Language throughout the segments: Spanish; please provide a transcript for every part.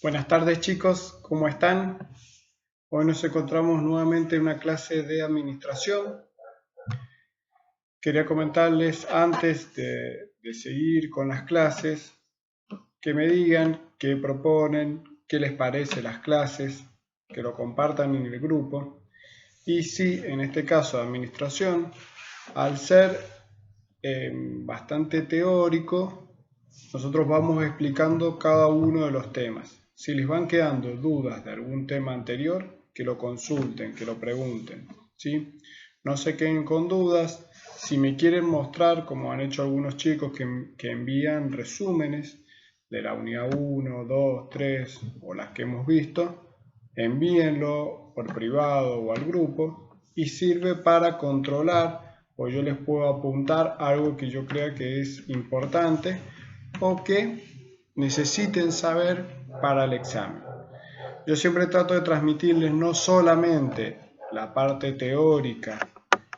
Buenas tardes chicos, ¿cómo están? Hoy nos encontramos nuevamente en una clase de administración. Quería comentarles antes de seguir con las clases, que me digan qué proponen, qué les parece las clases, que lo compartan en el grupo. Y si en este caso de administración, al ser bastante teórico, nosotros vamos explicando cada uno de los temas. Si les van quedando dudas de algún tema anterior, que lo consulten, que lo pregunten, ¿sí? No se queden con dudas. Si me quieren mostrar, como han hecho algunos chicos que envían resúmenes de la unidad 1, 2, 3 o las que hemos visto, envíenlo por privado o al grupo y sirve para controlar, o yo les puedo apuntar algo que yo crea que es importante o que necesiten saber para el examen. Yo siempre trato de transmitirles no solamente la parte teórica,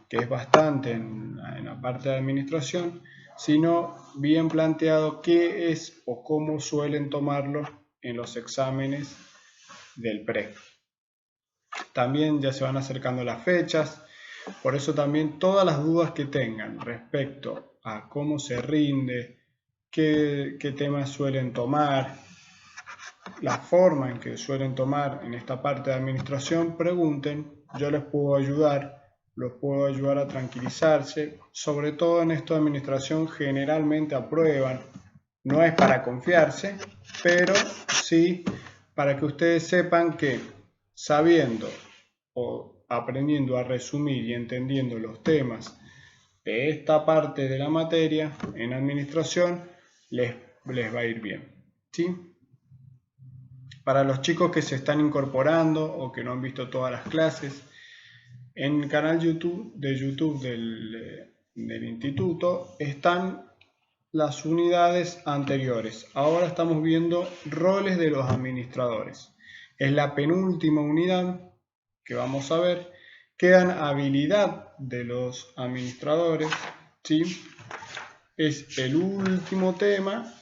que es bastante en la parte de administración, sino bien planteado qué es o cómo suelen tomarlo en los exámenes del PRE. También ya se van acercando las fechas, por eso también todas las dudas que tengan respecto a cómo se rinde, qué temas suelen tomar, la forma en que suelen tomar en esta parte de administración, pregunten, yo les puedo ayudar, los puedo ayudar a tranquilizarse, sobre todo en esto de administración generalmente aprueban, no es para confiarse, pero sí para que ustedes sepan que sabiendo o aprendiendo a resumir y entendiendo los temas de esta parte de la materia en administración les va a ir bien, ¿sí? Para los chicos que se están incorporando o que no han visto todas las clases, en el canal de YouTube del instituto están las unidades anteriores. Ahora estamos viendo roles de los administradores. Es la penúltima unidad que vamos a ver. Quedan habilidad de los administradores, ¿sí? Es el último tema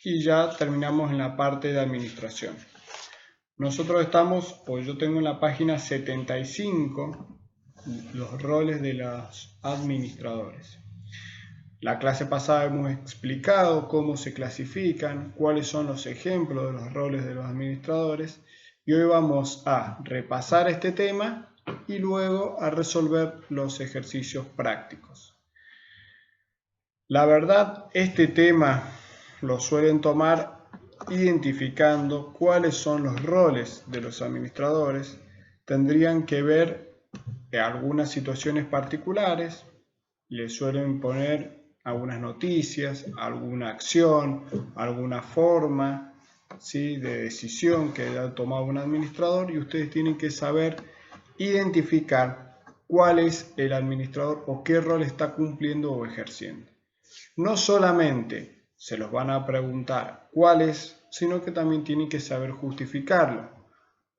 y ya terminamos en la parte de administración. Nosotros estamos, o yo tengo en la página 75 los roles de los administradores. La clase pasada hemos explicado cómo se clasifican, cuáles son los ejemplos de los roles de los administradores y hoy vamos a repasar este tema y luego a resolver los ejercicios prácticos. La verdad, este tema lo suelen tomar identificando cuáles son los roles de los administradores. Tendrían que ver algunas situaciones particulares, les suelen poner algunas noticias, alguna acción, alguna forma, ¿sí?, de decisión que haya tomado un administrador y ustedes tienen que saber identificar cuál es el administrador o qué rol está cumpliendo o ejerciendo. No solamente se los van a preguntar cuál es, sino que también tienen que saber justificarlo.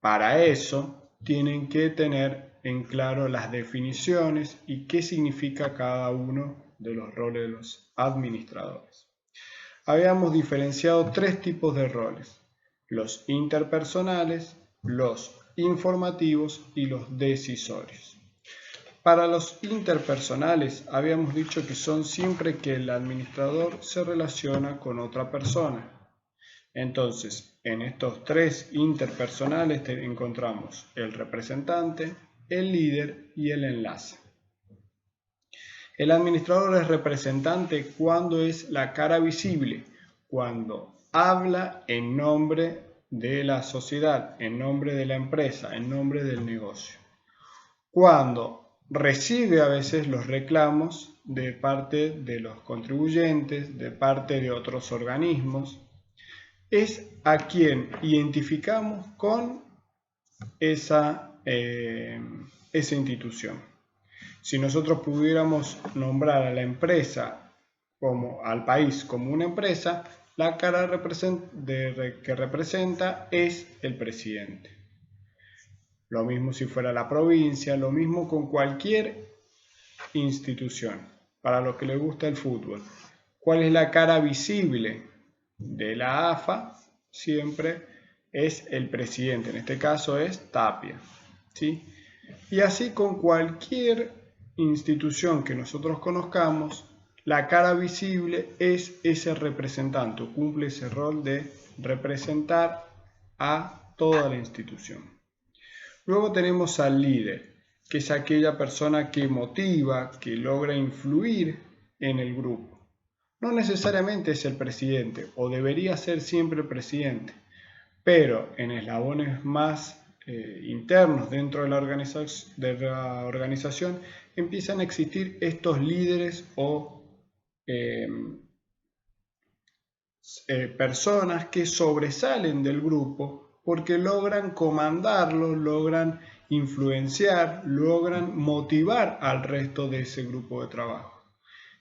Para eso tienen que tener en claro las definiciones y qué significa cada uno de los roles de los administradores. Habíamos diferenciado tres tipos de roles: los interpersonales, los informativos y los decisorios. Para los interpersonales habíamos dicho que son siempre que el administrador se relaciona con otra persona. Entonces, en estos tres interpersonales encontramos el representante, el líder y el enlace. El administrador es representante cuando es la cara visible, cuando habla en nombre de la sociedad, en nombre de la empresa, en nombre del negocio. Cuando recibe a veces los reclamos de parte de los contribuyentes, de parte de otros organismos, es a quien identificamos con esa institución. Si nosotros pudiéramos nombrar a la empresa al país como una empresa, la cara que representa es el presidente. Lo mismo si fuera la provincia, lo mismo con cualquier institución. Para los que les gusta el fútbol, ¿cuál es la cara visible de la AFA? siempre es el presidente, en este caso es Tapia, ¿sí? Y así con cualquier institución que nosotros conozcamos, la cara visible es ese representante, cumple ese rol de representar a toda la institución. Luego tenemos al líder, que es aquella persona que motiva, que logra influir en el grupo. No necesariamente es el presidente, o debería ser siempre el presidente, pero en eslabones más internos dentro de la organización empiezan a existir estos líderes o personas que sobresalen del grupo porque logran comandarlo, logran influenciar, logran motivar al resto de ese grupo de trabajo.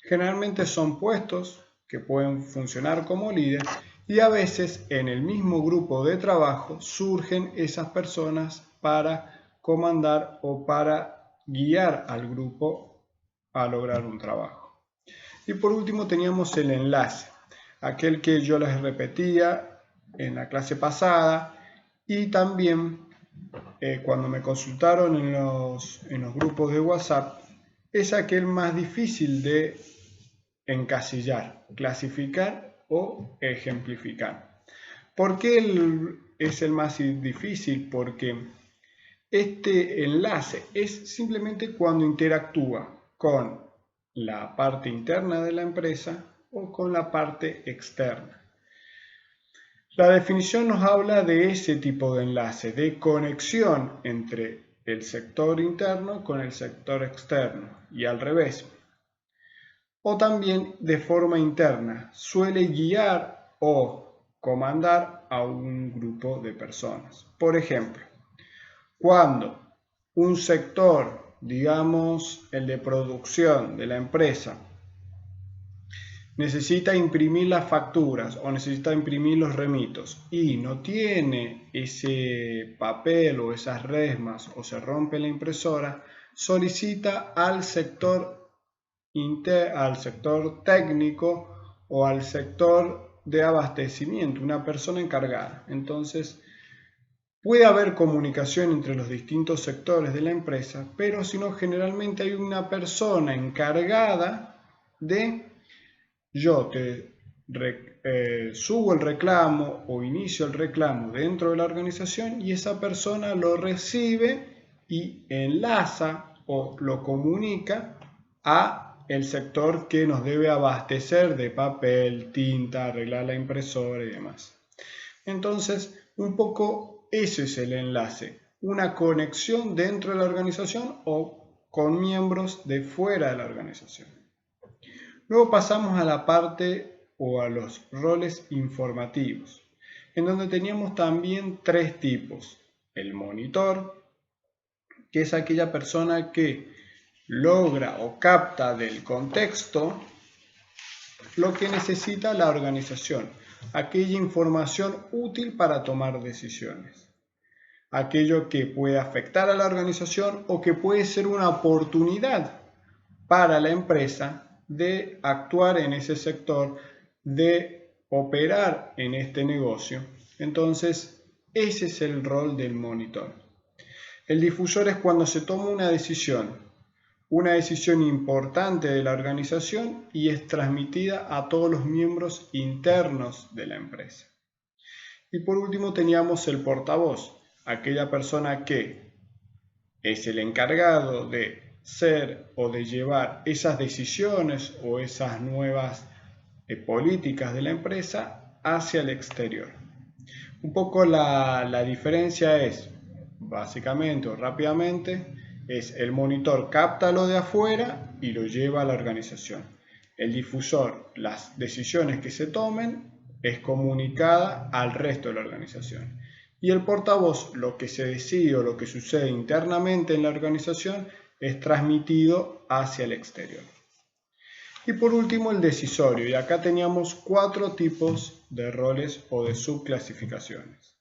Generalmente son puestos que pueden funcionar como líder y a veces en el mismo grupo de trabajo surgen esas personas para comandar o para guiar al grupo a lograr un trabajo. Y por último teníamos el enlace, aquel que yo les repetía en la clase pasada y también cuando me consultaron en los grupos de WhatsApp, es aquel más difícil de encasillar, clasificar o ejemplificar. ¿Por qué es el más difícil? Porque este enlace es simplemente cuando interactúa con la parte interna de la empresa o con la parte externa. La definición nos habla de ese tipo de enlace, de conexión entre el sector interno con el sector externo y al revés. O también de forma interna, suele guiar o comandar a un grupo de personas. Por ejemplo, cuando un sector, digamos el de producción de la empresa, necesita imprimir las facturas o necesita imprimir los remitos y no tiene ese papel o esas resmas o se rompe la impresora, solicita al sector técnico o al sector de abastecimiento, una persona encargada. Entonces, puede haber comunicación entre los distintos sectores de la empresa, pero si no, generalmente hay una persona encargada de yo te subo el reclamo o inicio el reclamo dentro de la organización y esa persona lo recibe y enlaza o lo comunica a el sector que nos debe abastecer de papel, tinta, arreglar la impresora y demás. Entonces, un poco ese es el enlace, una conexión dentro de la organización o con miembros de fuera de la organización. Luego pasamos a la parte o a los roles informativos, en donde teníamos también tres tipos. El monitor, que es aquella persona que logra o capta del contexto lo que necesita la organización, aquella información útil para tomar decisiones, aquello que puede afectar a la organización o que puede ser una oportunidad para la empresa de actuar en ese sector, de operar en este negocio. Entonces, ese es el rol del monitor. El difusor es cuando se toma una decisión importante de la organización y es transmitida a todos los miembros internos de la empresa. Y por último teníamos el portavoz, aquella persona que es el encargado de ser o de llevar esas decisiones o esas nuevas políticas de la empresa hacia el exterior. Un poco la diferencia es, básicamente o rápidamente, es el monitor capta lo de afuera y lo lleva a la organización. El difusor, las decisiones que se tomen, es comunicada al resto de la organización. Y el portavoz, lo que se decide o lo que sucede internamente en la organización, es transmitido hacia el exterior. Y por último el decisorio, y acá teníamos 4 tipos de roles o de subclasificaciones.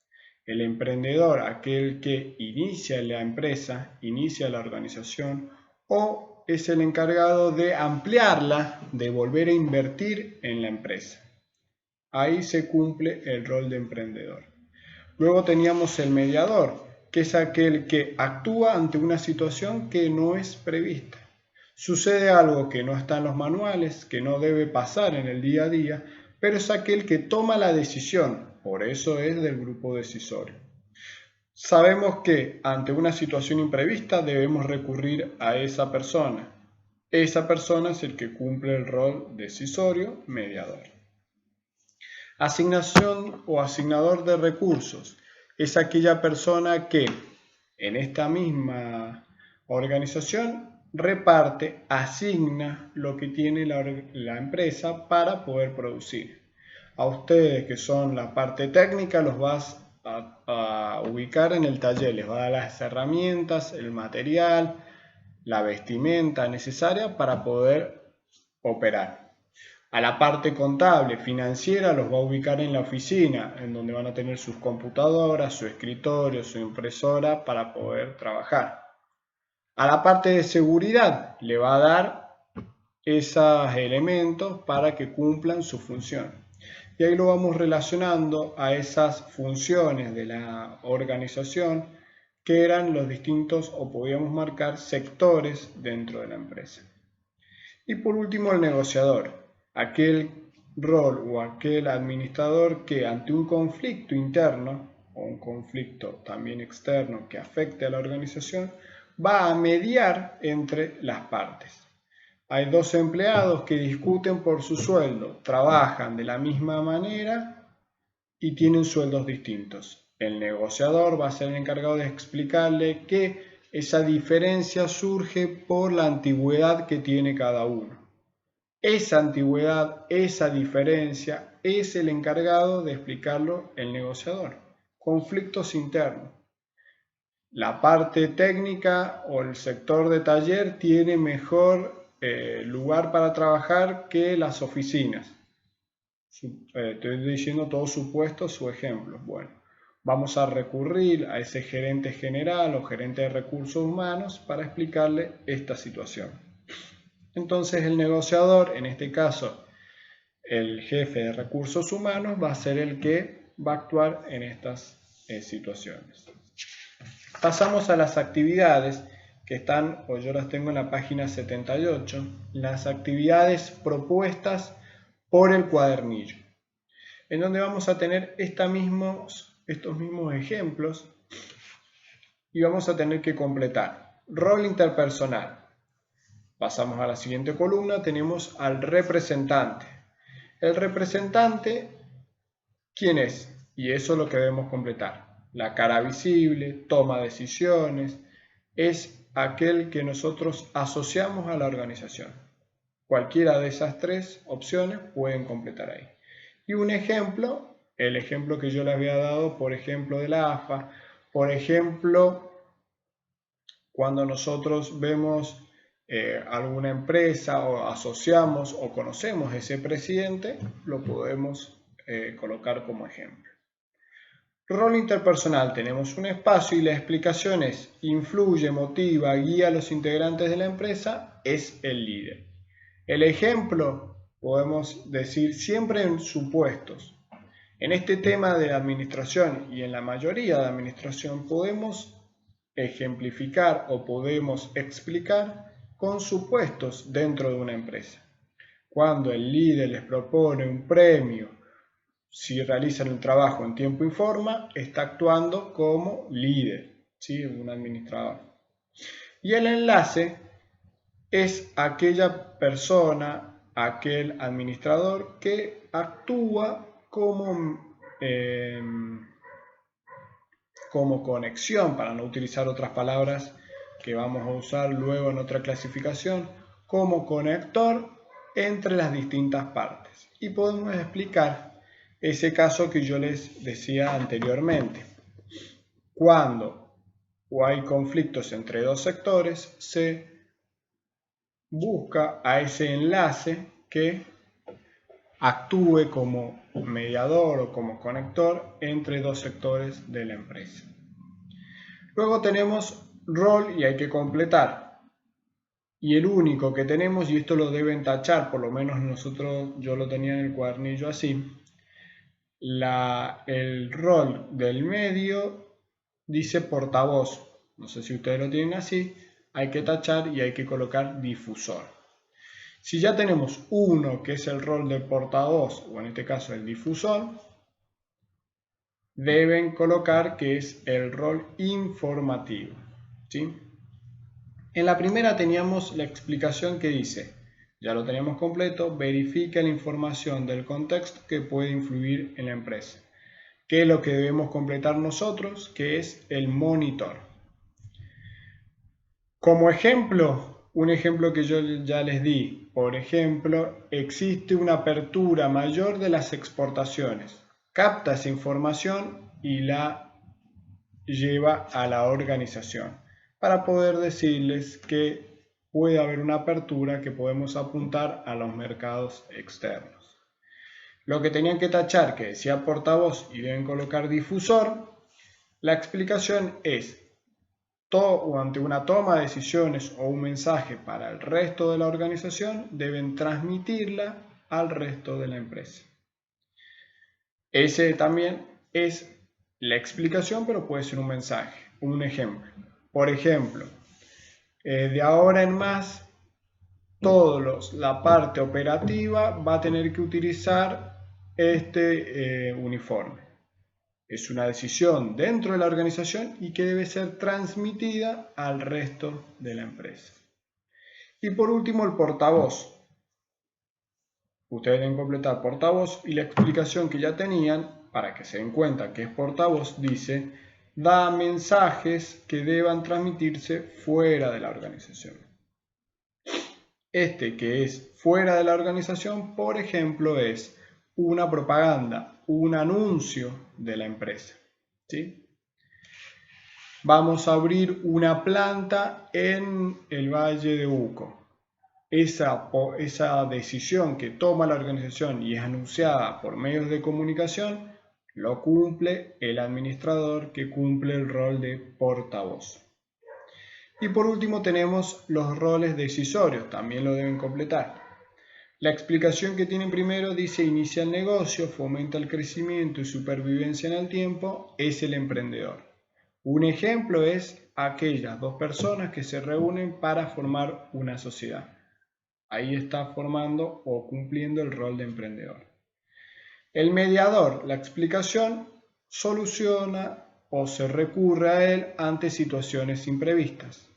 El emprendedor, aquel que inicia la empresa, inicia la organización, o es el encargado de ampliarla, de volver a invertir en la empresa. Ahí se cumple el rol de emprendedor. Luego teníamos el mediador, que es aquel que actúa ante una situación que no es prevista. Sucede algo que no está en los manuales, que no debe pasar en el día a día, pero es aquel que toma la decisión, por eso es del grupo decisorio. Sabemos que ante una situación imprevista debemos recurrir a esa persona. Esa persona es el que cumple el rol decisorio, mediador. Asignación o asignador de recursos es aquella persona que en esta misma organización reparte, asigna lo que tiene la empresa para poder producir. A ustedes que son la parte técnica los vas a ubicar en el taller, les va a dar las herramientas, el material, la vestimenta necesaria para poder operar. A la parte contable, financiera, los va a ubicar en la oficina, en donde van a tener sus computadoras, su escritorio, su impresora para poder trabajar. A la parte de seguridad, le va a dar esos elementos para que cumplan su función. Y ahí lo vamos relacionando a esas funciones de la organización que eran los distintos, o podíamos marcar, sectores dentro de la empresa. Y por último, el negociador, aquel rol o aquel administrador que ante un conflicto interno o un conflicto también externo que afecte a la organización, va a mediar entre las partes. Hay dos empleados que discuten por su sueldo, trabajan de la misma manera y tienen sueldos distintos. El negociador va a ser el encargado de explicarle que esa diferencia surge por la antigüedad que tiene cada uno. Esa antigüedad, esa diferencia, es el encargado de explicarlo el negociador. Conflictos internos. La parte técnica o el sector de taller tiene mejor lugar para trabajar que las oficinas. Estoy diciendo todos supuestos, su ejemplo. Bueno, vamos a recurrir a ese gerente general o gerente de recursos humanos para explicarle esta situación. Entonces el negociador, en este caso el jefe de recursos humanos, va a ser el que va a actuar en estas situaciones. Pasamos a las actividades que están, o yo las tengo en la página 78, las actividades propuestas por el cuadernillo, en donde vamos a tener estos mismos ejemplos y vamos a tener que completar. Rol interpersonal. Pasamos a la siguiente columna, tenemos al representante. El representante, ¿quién es? Y eso es lo que debemos completar. La cara visible, toma decisiones, es aquel que nosotros asociamos a la organización. Cualquiera de esas tres opciones pueden completar ahí. Y un ejemplo, el ejemplo que yo les había dado, por ejemplo, de la AFA, por ejemplo, cuando nosotros vemos alguna empresa o asociamos o conocemos ese presidente, lo podemos colocar como ejemplo. Rol interpersonal, tenemos un espacio y la explicación es: influye, motiva, guía a los integrantes de la empresa, es el líder. El ejemplo, podemos decir siempre en supuestos. En este tema de administración y en la mayoría de administración podemos ejemplificar o podemos explicar con supuestos dentro de una empresa. Cuando el líder les propone un premio si realizan el trabajo en tiempo y forma, está actuando como líder, ¿sí? Un administrador. Y el enlace es aquella persona, aquel administrador que actúa como conexión, para no utilizar otras palabras que vamos a usar luego en otra clasificación, como conector entre las distintas partes. Y podemos explicar ese caso que yo les decía anteriormente. Cuando hay conflictos entre dos sectores, se busca a ese enlace que actúe como mediador o como conector entre dos sectores de la empresa. Luego tenemos rol y hay que completar. Y el único que tenemos, y esto lo deben tachar, por lo menos yo lo tenía en el cuadernillo así, el rol del medio dice portavoz. No sé si ustedes lo tienen así. Hay que tachar y hay que colocar difusor. Si ya tenemos uno que es el rol del portavoz, o en este caso el difusor, deben colocar que es el rol informativo, ¿sí? En la primera teníamos la explicación que dice, ya lo teníamos completo, verifica la información del contexto que puede influir en la empresa. ¿Qué es lo que debemos completar nosotros? Que es el monitor. Como ejemplo, un ejemplo que yo ya les di, por ejemplo, existe una apertura mayor de las exportaciones. Capta esa información y la lleva a la organización para poder decirles que puede haber una apertura que podemos apuntar a los mercados externos. Lo que tenían que tachar, que decía portavoz y deben colocar difusor, la explicación es o ante una toma de decisiones o un mensaje para el resto de la organización, deben transmitirla al resto de la empresa. Ese también es la explicación, pero puede ser un mensaje, un ejemplo. Por ejemplo, de ahora en más, la parte operativa va a tener que utilizar este uniforme. Es una decisión dentro de la organización y que debe ser transmitida al resto de la empresa. Y por último, el portavoz. Ustedes deben completar portavoz y la explicación que ya tenían, para que se den cuenta que es portavoz, dice, da mensajes que deban transmitirse fuera de la organización. Este que es fuera de la organización, por ejemplo, es una propaganda, un anuncio de la empresa, ¿sí? Vamos a abrir una planta en el Valle de Uco. Esa decisión que toma la organización y es anunciada por medios de comunicación, lo cumple el administrador, que cumple el rol de portavoz. Y por último tenemos los roles decisorios, también lo deben completar. La explicación que tienen primero dice: inicia el negocio, fomenta el crecimiento y supervivencia en el tiempo, es el emprendedor. Un ejemplo es aquellas dos personas que se reúnen para formar una sociedad. Ahí está formando o cumpliendo el rol de emprendedor. El mediador, la explicación, soluciona o se recurre a él ante situaciones imprevistas.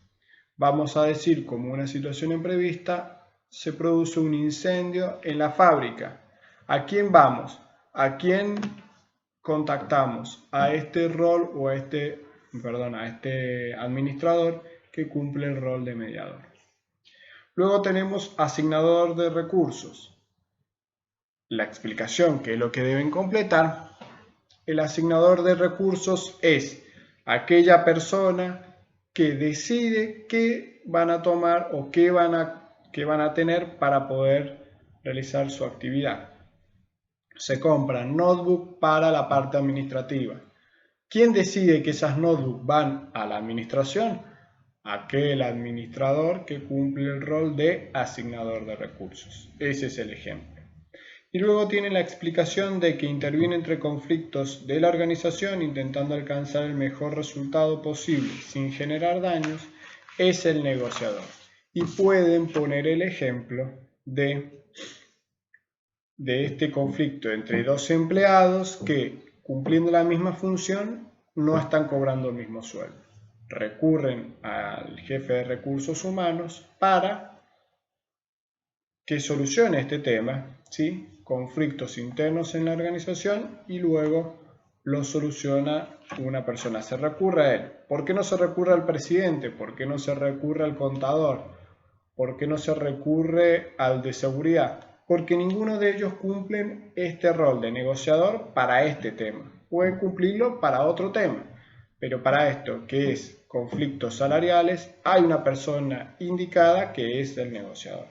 Vamos a decir, como una situación imprevista, se produce un incendio en la fábrica. ¿A quién vamos? ¿A quién contactamos? A este rol o a este administrador que cumple el rol de mediador. Luego tenemos asignador de recursos. La explicación, que es lo que deben completar. El asignador de recursos es aquella persona que decide qué van a tomar o qué van a tener para poder realizar su actividad. Se compran notebooks para la parte administrativa. ¿Quién decide que esas notebooks van a la administración? Aquel administrador que cumple el rol de asignador de recursos. Ese es el ejemplo. Y luego tiene la explicación de que interviene entre conflictos de la organización intentando alcanzar el mejor resultado posible sin generar daños, es el negociador. Y pueden poner el ejemplo de este conflicto entre dos empleados que, cumpliendo la misma función, no están cobrando el mismo sueldo. Recurren al jefe de recursos humanos para que solucione este tema, ¿sí? Conflictos internos en la organización, y luego lo soluciona una persona. Se recurre a él. ¿Por qué no se recurre al presidente? ¿Por qué no se recurre al contador? ¿Por qué no se recurre al de seguridad? Porque ninguno de ellos cumplen este rol de negociador para este tema. Pueden cumplirlo para otro tema, pero para esto, que es conflictos salariales, hay una persona indicada que es el negociador.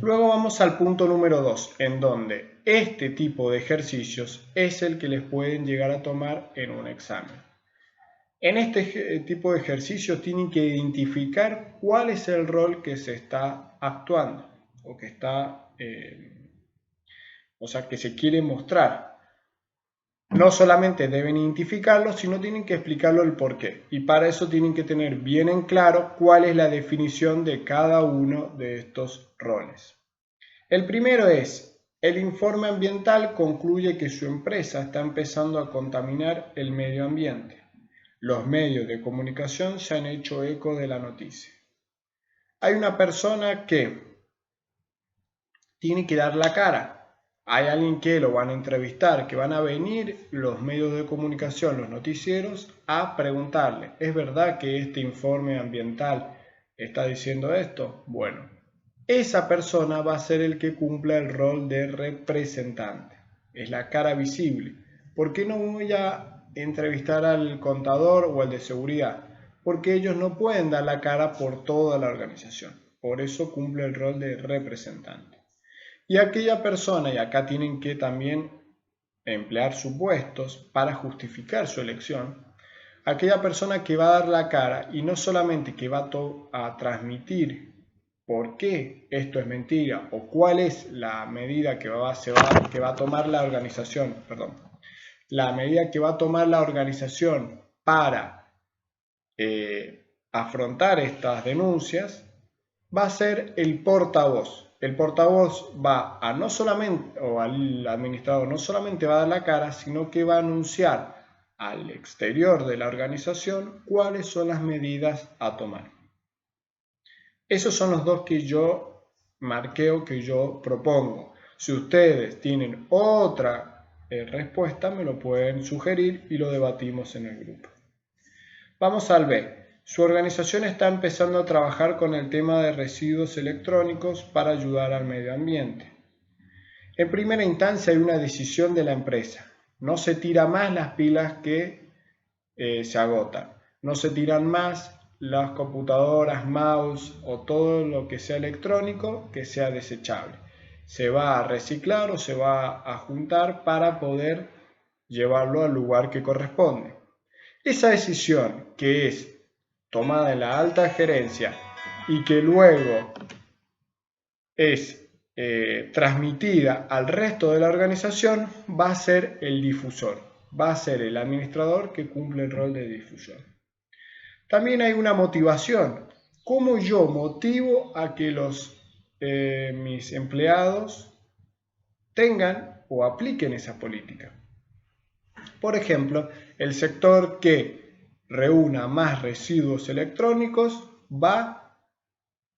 Luego vamos al punto número 2, en donde este tipo de ejercicios es el que les pueden llegar a tomar en un examen. En este tipo de ejercicios tienen que identificar cuál es el rol que se está actuando o que está o sea, que se quiere mostrar. No solamente deben identificarlo, sino tienen que explicarlo el porqué. Y para eso tienen que tener bien en claro cuál es la definición de cada uno de estos roles. El primero es, el informe ambiental concluye que su empresa está empezando a contaminar el medio ambiente. Los medios de comunicación se han hecho eco de la noticia. Hay una persona que tiene que dar la cara. Hay alguien que lo van a entrevistar, que van a venir los medios de comunicación, los noticieros, a preguntarle, ¿es verdad que este informe ambiental está diciendo esto? Bueno, esa persona va a ser el que cumpla el rol de representante. Es la cara visible. ¿Por qué no voy a entrevistar al contador o al de seguridad? Porque ellos no pueden dar la cara por toda la organización. Por eso cumple el rol de representante. Y aquella persona, y acá tienen que también emplear supuestos para justificar su elección, aquella persona que va a dar la cara y no solamente que va a transmitir por qué esto es mentira o cuál es la medida que va a tomar la organización, la medida que va a tomar la organización para afrontar estas denuncias, va a ser el portavoz. El portavoz va a no solamente, o al administrador no solamente va a dar la cara, sino que va a anunciar al exterior de la organización cuáles son las medidas a tomar. Esos son los dos que yo marqué o que yo propongo. Si ustedes tienen otra respuesta, me lo pueden sugerir y lo debatimos en el grupo. Vamos al B. Su organización está empezando a trabajar con el tema de residuos electrónicos para ayudar al medio ambiente. En primera instancia hay una decisión de la empresa. No se tira más las pilas que se agotan. No se tiran más las computadoras, mouse o todo lo que sea electrónico que sea desechable. Se va a reciclar o se va a juntar para poder llevarlo al lugar que corresponde. Esa decisión que es tomada en la alta gerencia y que luego es transmitida al resto de la organización, va a ser el difusor, va a ser el administrador que cumple el rol de difusor. También hay una motivación. ¿Cómo yo motivo a que mis empleados tengan o apliquen esa política? Por ejemplo, el sector que reúna más residuos electrónicos va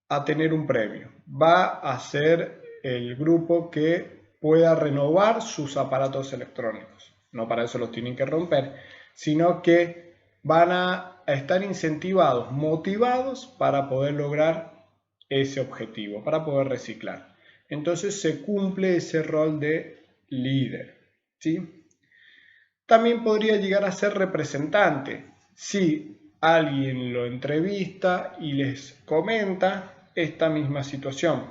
a tener un premio, va a ser el grupo que pueda renovar sus aparatos electrónicos. No para eso los tienen que romper, sino que van a estar incentivados, motivados para poder lograr ese objetivo, para poder reciclar. Entonces se cumple ese rol de líder, ¿sí? También podría llegar a ser representante si alguien lo entrevista y les comenta esta misma situación.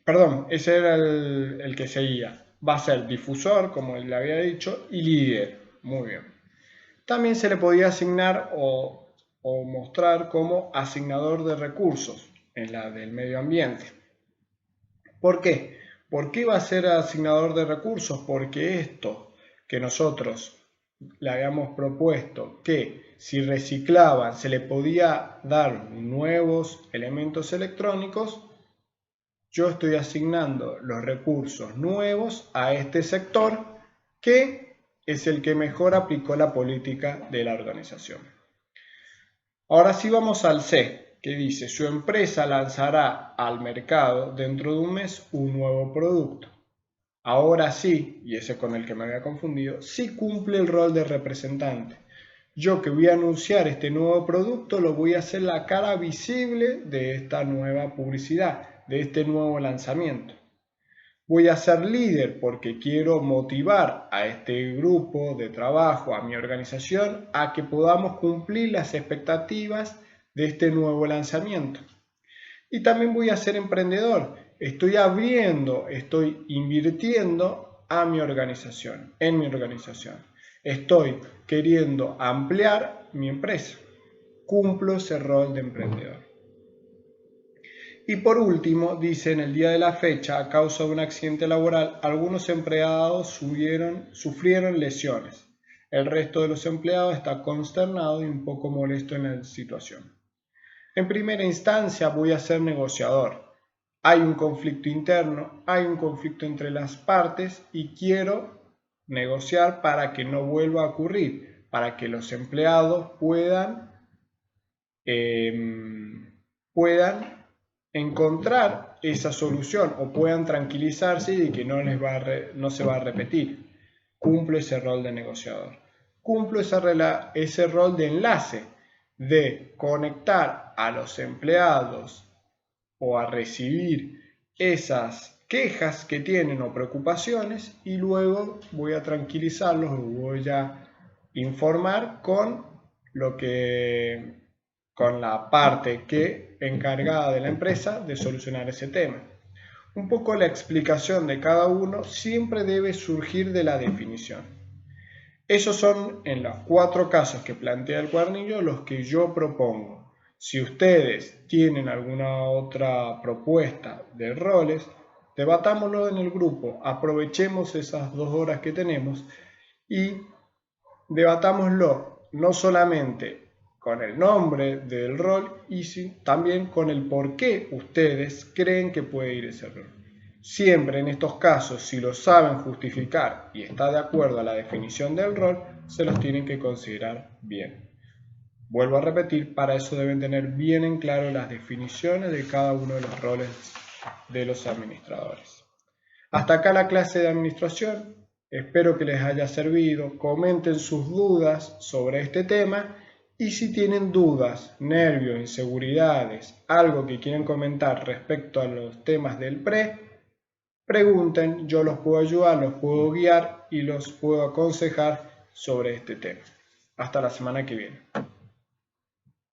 Perdón, ese era el que seguía. Va a ser difusor, como le había dicho, y líder. Muy bien. También se le podía asignar o mostrar como asignador de recursos en la del medio ambiente. ¿Por qué? ¿Por qué va a ser asignador de recursos? Porque esto que nosotros le habíamos propuesto que si reciclaban se le podía dar nuevos elementos electrónicos, yo estoy asignando los recursos nuevos a este sector que es el que mejor aplicó la política de la organización. Ahora sí vamos al C, que dice, su empresa lanzará al mercado dentro de un mes un nuevo producto. Ahora sí, y ese con el que me había confundido, sí cumple el rol de representante. Yo que voy a anunciar este nuevo producto, lo voy a hacer la cara visible de esta nueva publicidad, de este nuevo lanzamiento. Voy a ser líder porque quiero motivar a este grupo de trabajo, a mi organización, a que podamos cumplir las expectativas de este nuevo lanzamiento. Y también voy a ser emprendedor. Estoy abriendo, estoy invirtiendo a mi organización, en mi organización. Estoy queriendo ampliar mi empresa. Cumplo ese rol de emprendedor. Y por último, dice, en el día de la fecha, a causa de un accidente laboral, algunos empleados sufrieron lesiones. El resto de los empleados está consternado y un poco molesto en la situación. En primera instancia voy a ser negociador. Hay un conflicto interno, hay un conflicto entre las partes y quiero negociar para que no vuelva a ocurrir, para que los empleados puedan encontrar esa solución o puedan tranquilizarse de que no se va a repetir. Cumplo ese rol de negociador. Cumplo ese rol de enlace, de conectar a los empleados o a recibir esas quejas que tienen o preocupaciones y luego voy a tranquilizarlos o voy a informar con la parte encargada de la empresa de solucionar ese tema. Un poco la explicación de cada uno siempre debe surgir de la definición. Esos son en los 4 casos que plantea el cuadernillo los que yo propongo. Si ustedes tienen alguna otra propuesta de roles, debatámoslo en el grupo, aprovechemos esas 2 horas que tenemos y debatámoslo no solamente con el nombre del rol y también con el por qué ustedes creen que puede ir ese rol. Siempre en estos casos, si lo saben justificar y está de acuerdo a la definición del rol, se los tienen que considerar bien. Vuelvo a repetir, para eso deben tener bien en claro las definiciones de cada uno de los roles de los administradores. Hasta acá la clase de administración. Espero que les haya servido. Comenten sus dudas sobre este tema y si tienen dudas, nervios, inseguridades, algo que quieren comentar respecto a los temas del pregunten, yo los puedo ayudar, los puedo guiar y los puedo aconsejar sobre este tema. Hasta la semana que viene.